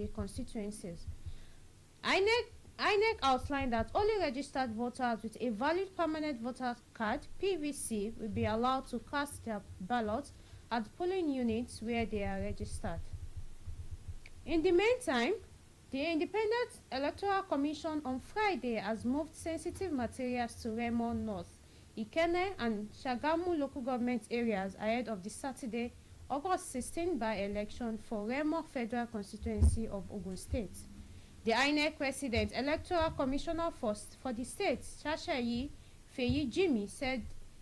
the constituencies. INEC outlined that only registered voters with a valid permanent voter card (PVC) will be allowed to cast their ballots at polling units where they are registered. In the meantime, the Independent Electoral Commission on Friday has moved sensitive materials to Remo North, Ikenne and Shagamu local government areas ahead of the Saturday, August 16 by-election for Remo Federal Constituency of Ogun State. The INEC Resident Electoral Commissioner for the state, Shashayi Feyijimi, said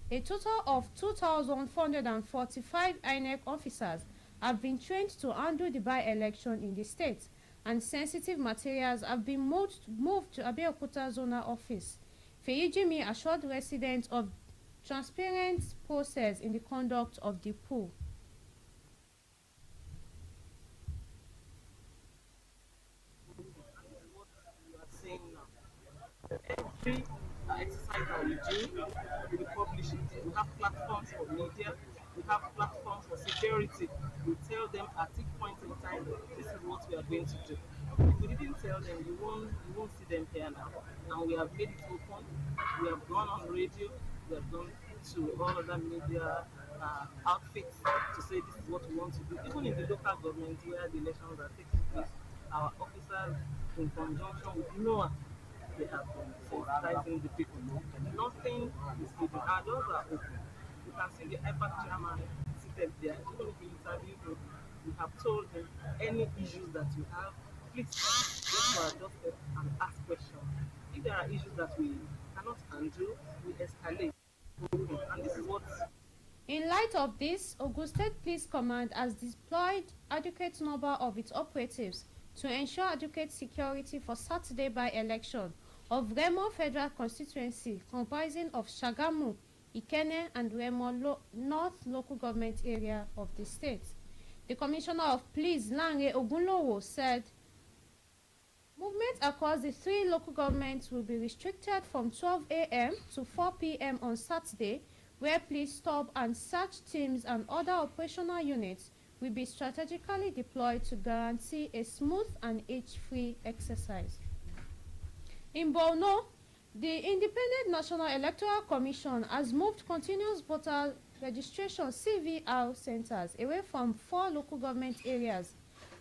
a total of 2,445 INEC officers have been trained to handle the by-election in the state, and sensitive materials have been moved to Abeokuta Zonal Office. Feyijimi assured residents of transparent process in the conduct of the poll. Every exercise that we do, we publish it. We have platforms for media, we have platforms for security. We tell them at each point in time, this is what we are going to do. If we didn't tell them, you won't see them here now. And we have made it open. We have gone on radio. We have gone to all other media outfits to say this is what we want to do. Even in the local government where the elections are taking place, our officers, in conjunction with NOAA, they have been sensitizing the people. Nothing is hidden. Our doors are open. You can see the IPAC chairman seated there. Even if you interview him, we have told him any issues that you have, please go to our doorstep and ask questions. If there are issues that we cannot handle, we escalate. And this is what. In light of this, Ogun State Police Command has deployed adequate number of its operatives to ensure adequate security for Saturday by-election of Remo Federal Constituency, comprising of Shagamu, Ikenne and Remo North local government area of the state. The Commissioner of Police, Lanre Ogunlowo, said movement across the three local governments will be restricted from 12 a.m. to 4 p.m. on Saturday, where police stop and search teams and other operational units will be strategically deployed to guarantee a smooth and hitch-free exercise. In Borno, the Independent National Electoral Commission has moved continuous voter registration (CVR) centers away from 4 local government areas: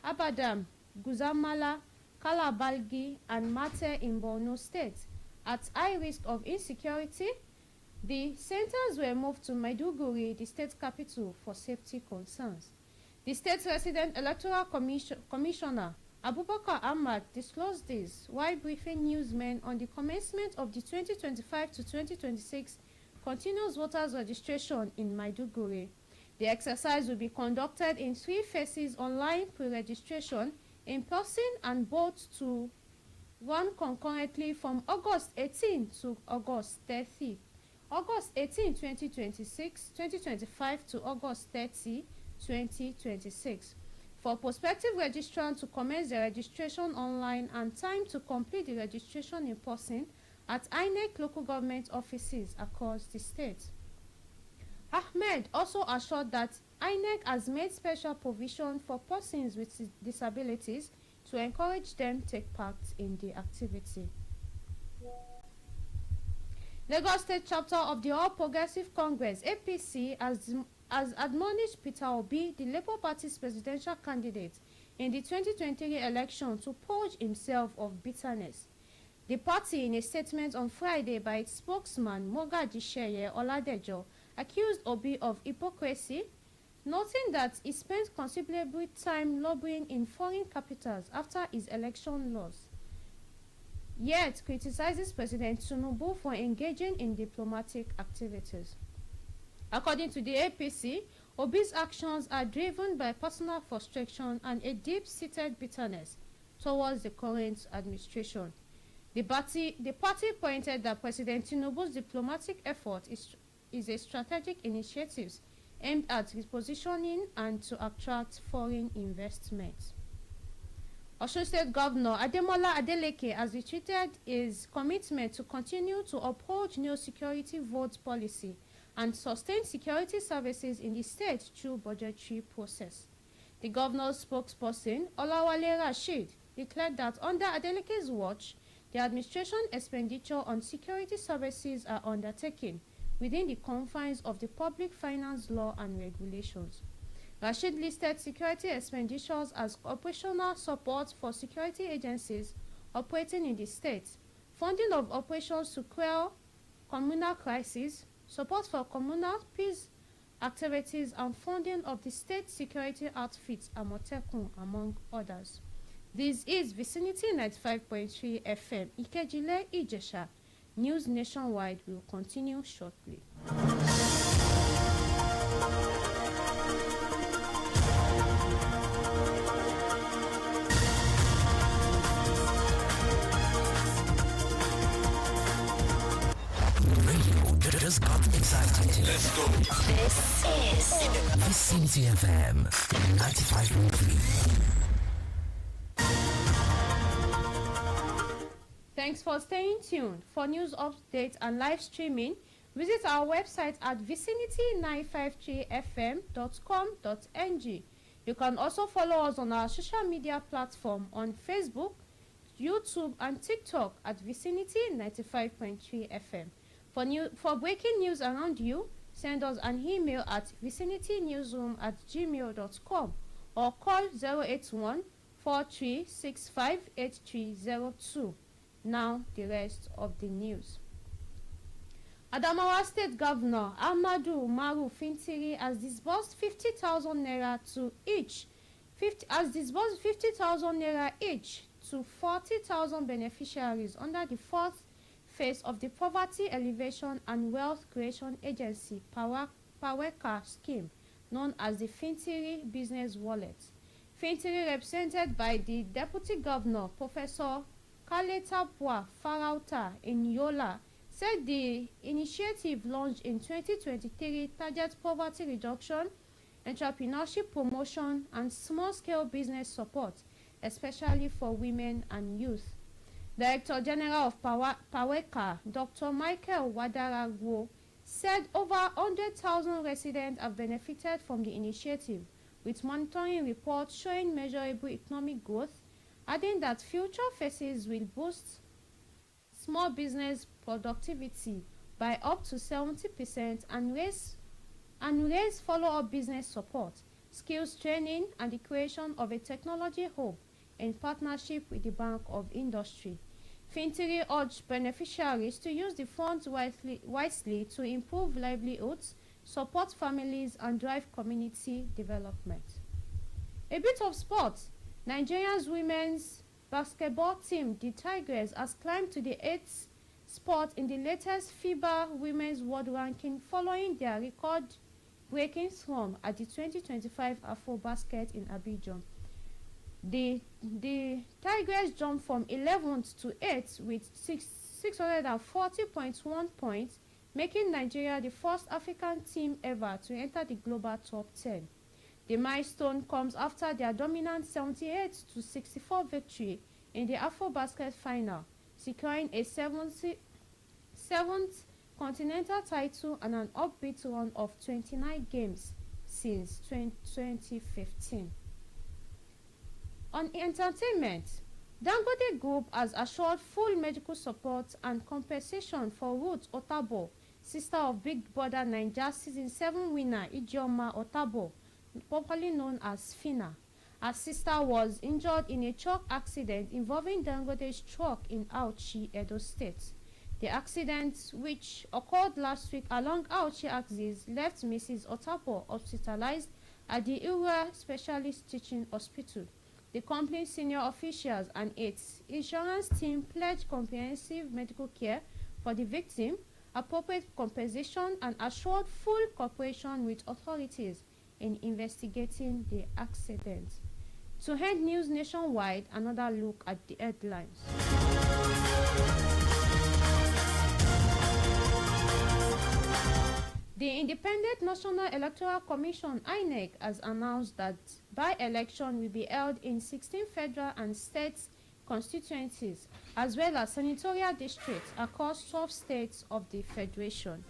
Abadam, Guzamala, Kalabalgi, and Mate in Borno State. At high risk of insecurity, the centers were moved to Maiduguri, the state capital, for safety concerns. The state resident electoral commissioner, Abubakar Ahmad, disclosed this while briefing newsmen on the commencement of the 2025 to 2026 continuous voters registration in Maiduguri. The exercise will be conducted in 3 phases: online pre-registration, in person, and both to run concurrently from August 18 to August 30. August 18, 2025 to August 30, 2026. For prospective registrants to commence their registration online and time to complete the registration in person at INEC local government offices across the state. Ahmed also assured that INEC has made special provision for persons with disabilities to encourage them to take part in the activity. Lagos State Chapter of the All Progressive Congress (APC) has admonished Peter Obi, the Labour Party's presidential candidate in the 2023 election, to purge himself of bitterness. The party, in a statement on Friday by its spokesman Mogaji Sheye Oladejo, accused Obi of hypocrisy, noting that he spent considerable time lobbying in foreign capitals after his election loss, yet criticizes President Tinubu for engaging in diplomatic activities. According to the APC, Obi's actions are driven by personal frustration and a deep-seated bitterness towards the current administration. The party pointed that President Tinubu's diplomatic effort is a strategic initiative aimed at repositioning and to attract foreign investment. Osun State Governor Ademola Adeleke has reiterated his commitment to continue to uphold neo-security vote policy and sustain security services in the state through budgetary process. The governor's spokesperson, Olawale Rashid, declared that under Adeleke's watch, the administration expenditure on security services are undertaken within the confines of the public finance law and regulations. Rashid listed security expenditures as operational support for security agencies operating in the state, funding of operations to quell communal crises, support for communal peace activities, and funding of the state security outfits Amotekun, among others. This is Vicinity 95.3 FM, Ikejile, Ijesha. News nationwide will continue shortly. Just got excited. Let's go. This is Vicinity FM 95.3. Thanks for staying tuned. For news updates and live streaming, visit our website at vicinity953fm.com.ng. You can also follow us on our social media platform on Facebook, YouTube, and TikTok at Vicinity 95.3 FM. For breaking news around you, send us an email at vicinitynewsroom@gmail.com or call 081-4365-8302. Now, the rest of the news. Adamawa State Governor Ahmadu Umaru Fintiri has disbursed 50,000 naira each to 40,000 beneficiaries under the fourth phase of the Poverty Elevation and Wealth Creation Agency PAWECA scheme, known as the Fintiri Business Wallet. Fintiri, represented by the Deputy Governor, Professor Kaletabwa Farauta in Yola, said the initiative launched in 2023 targets poverty reduction, entrepreneurship promotion, and small-scale business support, especially for women and youth. Director General of PAWECA, Dr. Michael Wadaragwo, said over 100,000 residents have benefited from the initiative, with monitoring reports showing measurable economic growth, adding that future phases will boost small business productivity by up to 70% and raise follow-up business support, skills training, and the creation of a technology hub in partnership with the Bank of Industry. Fintiri urged beneficiaries to use the funds wisely to improve livelihoods, support families, and drive community development. A bit of sports. Nigeria's women's basketball team, the Tigers, has climbed to the 8th spot in the latest FIBA Women's World Ranking following their record-breaking slump at the 2025 AfroBasket in Abidjan. The Tigers jumped from 11th to 8th with 640.1 points, making Nigeria the first African team ever to enter the global top 10. The milestone comes after their dominant 78-64 victory in the AfroBasket final, securing a seventh continental title and an upbeat run of 29 games since 2015. On entertainment, Dangote Group has assured full medical support and compensation for Ruth Otabo, sister of Big Brother Naija Season 7 winner Ijeoma Otabo, popularly known as Fina. Her sister was injured in a truck accident involving Dangote's truck in Auchi, Edo State. The accident, which occurred last week along Auchi axis, left Mrs. Otabo hospitalized at the Ura Specialist Teaching Hospital. The company's senior officials and its insurance team pledged comprehensive medical care for the victim, appropriate compensation, and assured full cooperation with authorities in investigating the accident. To end news nationwide, another look at the headlines. The Independent National Electoral Commission (INEC) has announced that by-election will be held in 16 federal and state constituencies, as well as senatorial districts across 12 states of the Federation.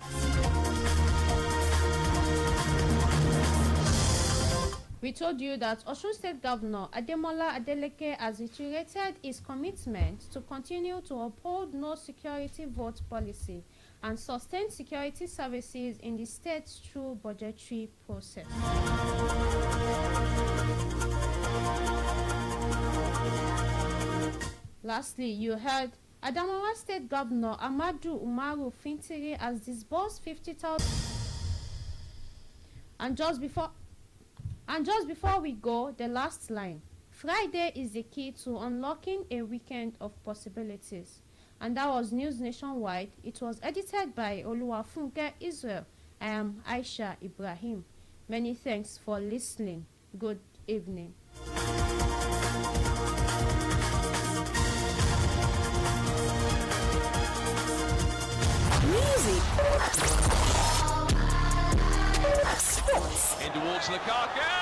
We told you that Osun State Governor Ademola Adeleke has reiterated his commitment to continue to uphold no security vote policy and sustain security services in the state through budgetary process. Lastly, you heard Adamawa State Governor Amadu Umaru Fintiri has disbursed 50,000. And just before we go, the last line. Friday is the key to unlocking a weekend of possibilities. And that was News Nationwide. It was edited by Oluwafunke Israel. I am Aisha Ibrahim. Many thanks for listening. Good evening. Music. Sports. In towards Lukaku.